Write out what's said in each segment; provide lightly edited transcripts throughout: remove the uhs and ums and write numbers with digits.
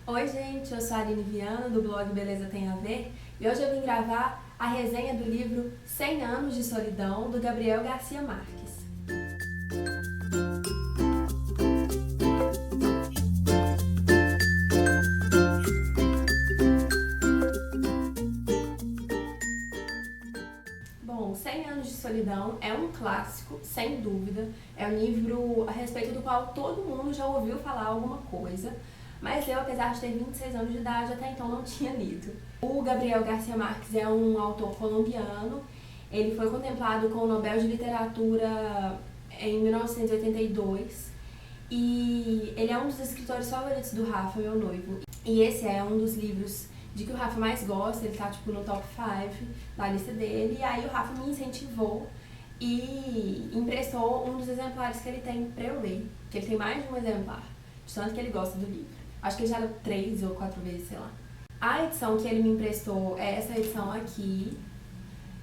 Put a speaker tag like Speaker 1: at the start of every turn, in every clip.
Speaker 1: Oi gente, eu sou a Aline Viana do blog Beleza Tem a Ver e hoje eu vim gravar a resenha do livro 100 Anos de Solidão, do Gabriel Garcia Marques. Bom, 100 Anos de Solidão é um clássico, sem dúvida, é um livro a respeito do qual todo mundo já ouviu falar alguma coisa, mas eu, apesar de ter 26 anos de idade, até então não tinha lido. O Gabriel Garcia Marques é um autor colombiano, ele foi contemplado com o Nobel de Literatura em 1982 e ele é um dos escritores favoritos do Rafa, meu noivo. E esse é um dos livros de que o Rafa mais gosta, ele tá tipo no top 5 da lista dele, e aí o Rafa me incentivou e emprestou um dos exemplares que ele tem pra eu ler, que ele tem mais de um exemplar, de tanto que ele gosta do livro. Acho que ele já leu 3 ou 4 vezes, sei lá. A edição que ele me emprestou é essa edição aqui,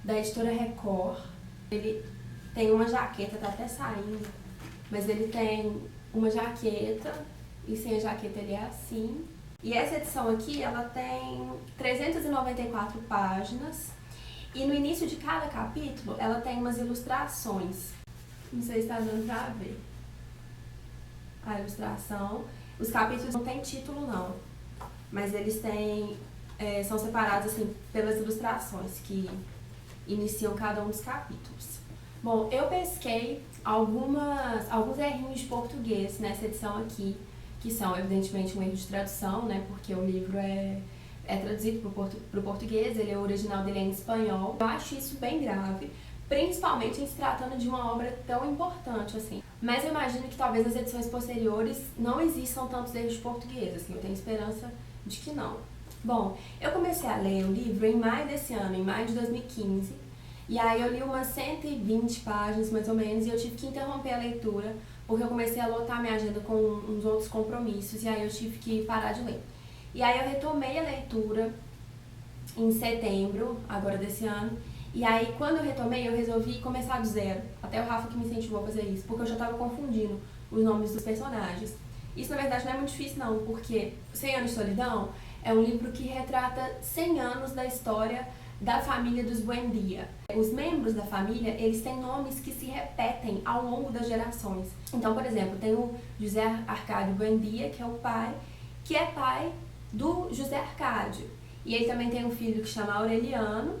Speaker 1: da editora Record. Ele tem uma jaqueta, tá até saindo, mas ele tem uma jaqueta, e sem a jaqueta ele é assim. E essa edição aqui, ela tem 394 páginas, e no início de cada capítulo, ela tem umas ilustrações. Não sei se está dando pra ver a ilustração. Os capítulos não tem título não, mas eles têm, são separados assim pelas ilustrações que iniciam cada um dos capítulos. Bom, eu pesquei alguns errinhos de português nessa edição aqui, que são evidentemente um erro de tradução, né, porque o livro é traduzido para o português, o original dele é em espanhol. Eu acho isso bem grave, principalmente em se tratando de uma obra tão importante assim. Mas eu imagino que talvez nas edições posteriores não existam tantos erros de português, assim, eu tenho esperança de que não. Bom, eu comecei a ler o livro em maio desse ano, em maio de 2015, e aí eu li umas 120 páginas mais ou menos, e eu tive que interromper a leitura, porque eu comecei a lotar minha agenda com uns outros compromissos, e aí eu tive que parar de ler. E aí eu retomei a leitura em setembro, agora desse ano, e aí quando eu retomei eu resolvi começar do zero. Até o Rafa que me incentivou a fazer isso, porque eu já estava confundindo os nomes dos personagens. Isso na verdade não é muito difícil não, porque 100 Anos de Solidão é um livro que retrata 100 anos da história da família dos Buendia. Os membros da família, eles têm nomes que se repetem ao longo das gerações. Então, por exemplo, tem o José Arcádio Buendia, que é pai do José Arcádio. E ele também tem um filho que chama Aureliano,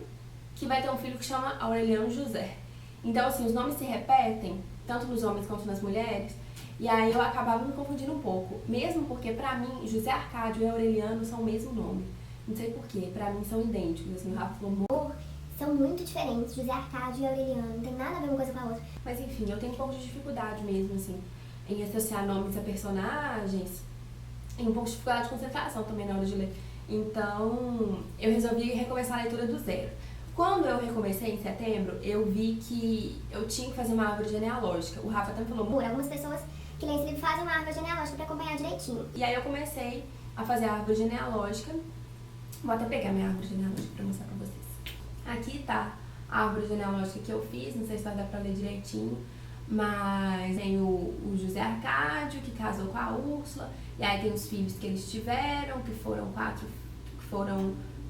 Speaker 1: que vai ter um filho que chama Aureliano José. Então, assim, os nomes se repetem, tanto nos homens quanto nas mulheres, e aí eu acabava me confundindo um pouco. Mesmo porque, pra mim, José Arcádio e Aureliano são o mesmo nome. Não sei porquê, pra mim são idênticos, assim, o Rafa falou...
Speaker 2: São muito diferentes, José Arcádio e Aureliano, não tem nada a ver uma coisa com a outra.
Speaker 1: Mas enfim, eu tenho um pouco de dificuldade mesmo, assim, em associar nomes a personagens, e um pouco de dificuldade de concentração também na hora de ler. Então, eu resolvi recomeçar a leitura do zero. Quando eu recomecei em setembro, eu vi que eu tinha que fazer uma árvore genealógica. O Rafa até me falou...
Speaker 2: Algumas pessoas que leem esse livro fazem uma árvore genealógica pra acompanhar direitinho.
Speaker 1: E aí eu comecei a fazer a árvore genealógica. Vou até pegar minha árvore genealógica pra mostrar pra vocês. Aqui tá a árvore genealógica que eu fiz, não sei se vai dar pra ler direitinho, mas tem o José Arcádio, que casou com a Úrsula, e aí tem os filhos que eles tiveram, que foram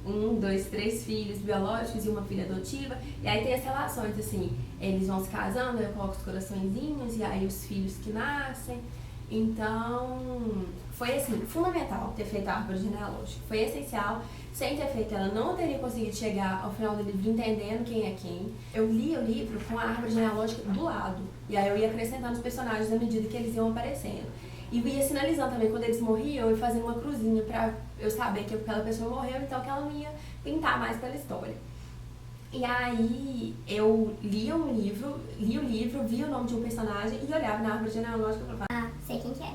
Speaker 1: 1, 2, 3 filhos biológicos e uma filha adotiva, e aí tem as relações, assim, eles vão se casando, eu coloco os coraçõezinhos, e aí os filhos que nascem. Então, foi assim, fundamental ter feito a árvore genealógica, foi essencial. Sem ter feito ela, não teria conseguido chegar ao final do livro entendendo quem é quem. Eu li o livro com a árvore genealógica do lado, e aí eu ia acrescentando os personagens à medida que eles iam aparecendo. E ia sinalizando também quando eles morriam e fazendo uma cruzinha pra eu saber que aquela pessoa morreu, então que ela não ia pintar mais pela história. E aí eu li o livro, vi o nome de um personagem e olhava na árvore genealógica e falava,
Speaker 2: sei quem que é.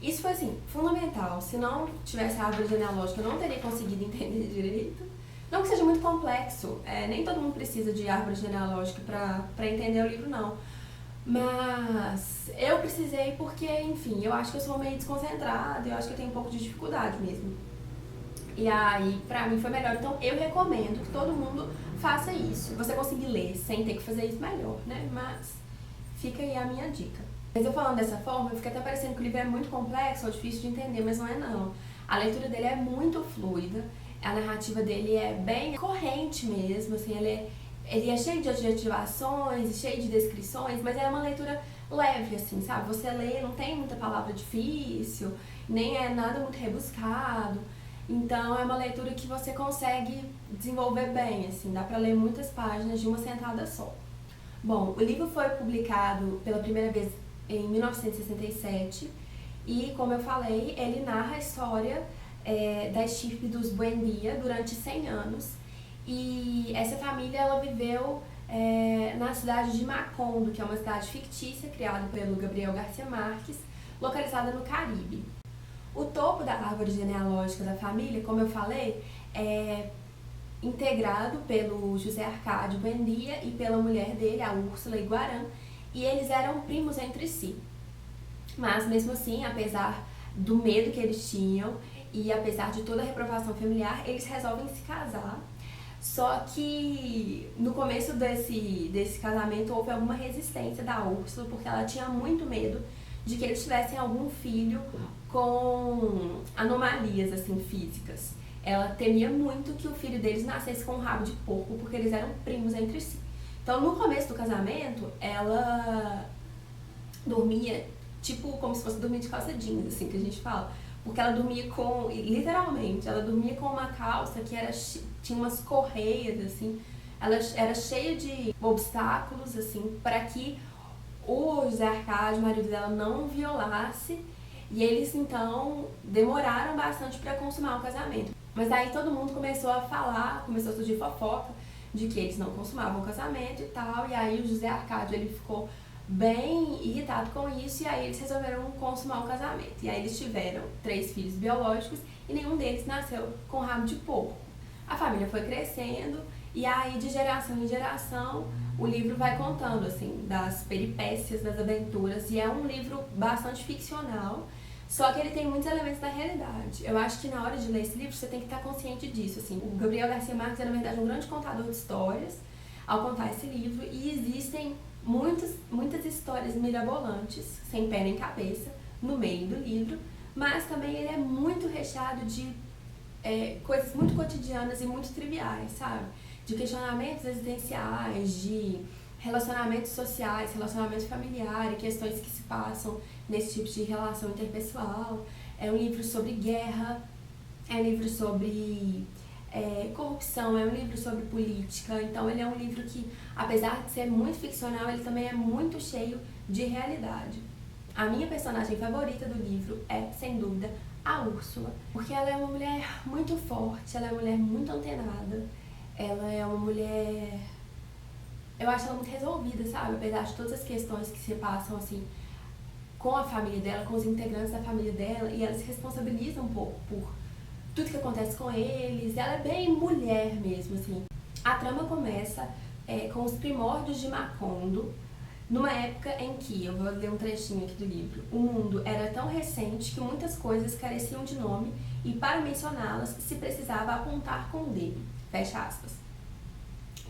Speaker 1: Isso foi assim, fundamental. Se não tivesse a árvore genealógica, eu não teria conseguido entender direito. Não que seja muito complexo, nem todo mundo precisa de árvore genealógica pra entender o livro, não. Mas eu precisei porque, enfim, eu acho que eu sou meio desconcentrada, eu acho que eu tenho um pouco de dificuldade mesmo. E aí, pra mim foi melhor. Então eu recomendo que todo mundo faça isso. Se você conseguir ler sem ter que fazer isso, melhor, né? Mas fica aí a minha dica. Mas eu falando dessa forma, fica até parecendo que o livro é muito complexo ou difícil de entender, mas não é não. A leitura dele é muito fluida, a narrativa dele é bem corrente mesmo, assim, ele é cheio de adjetivações, cheio de descrições, mas é uma leitura leve, assim, sabe? Você lê, não tem muita palavra difícil, nem é nada muito rebuscado. Então é uma leitura que você consegue desenvolver bem, assim, dá pra ler muitas páginas de uma sentada só. Bom, o livro foi publicado pela primeira vez em 1967 e, como eu falei, ele narra a história da estirpe dos Buendia durante 100 anos. E essa família, ela viveu na cidade de Macondo, que é uma cidade fictícia criada pelo Gabriel Garcia Marques, localizada no Caribe. O topo da árvore genealógica da família, como eu falei, é integrado pelo José Arcádio Buendia e pela mulher dele, a Úrsula Iguarã, e eles eram primos entre si. Mas mesmo assim, apesar do medo que eles tinham e apesar de toda a reprovação familiar, eles resolvem se casar. Só que no começo desse casamento houve alguma resistência da Úrsula, porque ela tinha muito medo de que eles tivessem algum filho com anomalias assim, físicas. Ela temia muito que o filho deles nascesse com um rabo de porco, porque eles eram primos entre si. Então, no começo do casamento, ela dormia, tipo, como se fosse dormir de calça jeans, assim, que a gente fala. Porque ela dormia com, literalmente, ela dormia com uma calça que tinha umas correias, assim. Ela era cheia de obstáculos, assim, para que o José Arcádio, o marido dela, não violasse. E eles, então, demoraram bastante para consumar o casamento. Mas aí todo mundo começou a falar, começou a surgir fofoca de que eles não consumavam o casamento e tal. E aí o José Arcádio, ele ficou bem irritado com isso e aí eles resolveram consumar o casamento. E aí eles tiveram 3 filhos biológicos e nenhum deles nasceu com rabo de porco. A família foi crescendo e aí de geração em geração o livro vai contando assim das peripécias, das aventuras, e é um livro bastante ficcional, só que ele tem muitos elementos da realidade. Eu acho que na hora de ler esse livro você tem que estar consciente disso, assim. O Gabriel Garcia Marques é na verdade um grande contador de histórias ao contar esse livro, e existem muitas histórias mirabolantes, sem pé nem cabeça, no meio do livro, mas também ele é muito recheado de coisas muito cotidianas e muito triviais, sabe? De questionamentos existenciais, de relacionamentos sociais, relacionamento familiar e questões que se passam nesse tipo de relação interpessoal. É um livro sobre guerra, é um livro sobre corrupção, é um livro sobre política. Então ele é um livro que, apesar de ser muito ficcional, ele também é muito cheio de realidade. A minha personagem favorita do livro é, sem dúvida, a Úrsula, porque ela é uma mulher muito forte, ela é uma mulher muito antenada, ela é uma mulher... Eu acho ela muito resolvida, sabe? Apesar de todas as questões que se passam, assim, com a família dela, com os integrantes da família dela, e ela se responsabiliza um pouco por tudo que acontece com eles. Ela é bem mulher mesmo, assim. A trama começa com os primórdios de Macondo, numa época em que, eu vou ler um trechinho aqui do livro, o mundo era tão recente que muitas coisas careciam de nome e para mencioná-las se precisava apontar com o dedo. Fecha aspas.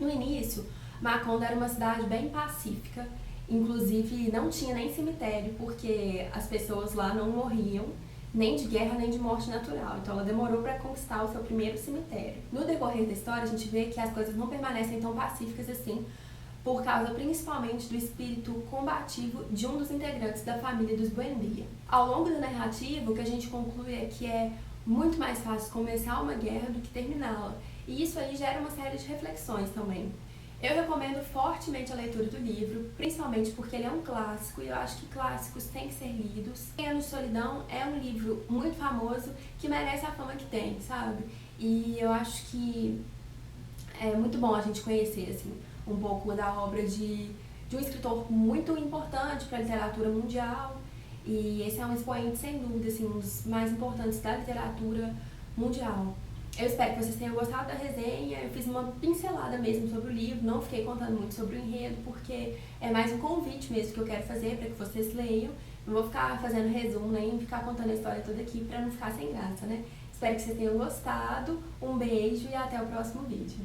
Speaker 1: No início, Macondo era uma cidade bem pacífica, inclusive não tinha nem cemitério, porque as pessoas lá não morriam nem de guerra nem de morte natural, então ela demorou para conquistar o seu primeiro cemitério. No decorrer da história, a gente vê que as coisas não permanecem tão pacíficas assim, por causa principalmente do espírito combativo de um dos integrantes da família dos Buendia. Ao longo da narrativa, o que a gente conclui é que é muito mais fácil começar uma guerra do que terminá-la, e isso aí gera uma série de reflexões também. Eu recomendo fortemente a leitura do livro, principalmente porque ele é um clássico e eu acho que clássicos têm que ser lidos. 100 Anos de Solidão é um livro muito famoso que merece a fama que tem, sabe? E eu acho que é muito bom a gente conhecer, assim, um pouco da obra de um escritor muito importante para a literatura mundial, e esse é um expoente, sem dúvida, assim, um dos mais importantes da literatura mundial. Eu espero que vocês tenham gostado da resenha. Eu fiz uma pincelada mesmo sobre o livro, não fiquei contando muito sobre o enredo, porque é mais um convite mesmo que eu quero fazer para que vocês leiam. Não vou ficar fazendo resumo, nem ficar contando a história toda aqui para não ficar sem graça, né? Espero que vocês tenham gostado, um beijo e até o próximo vídeo.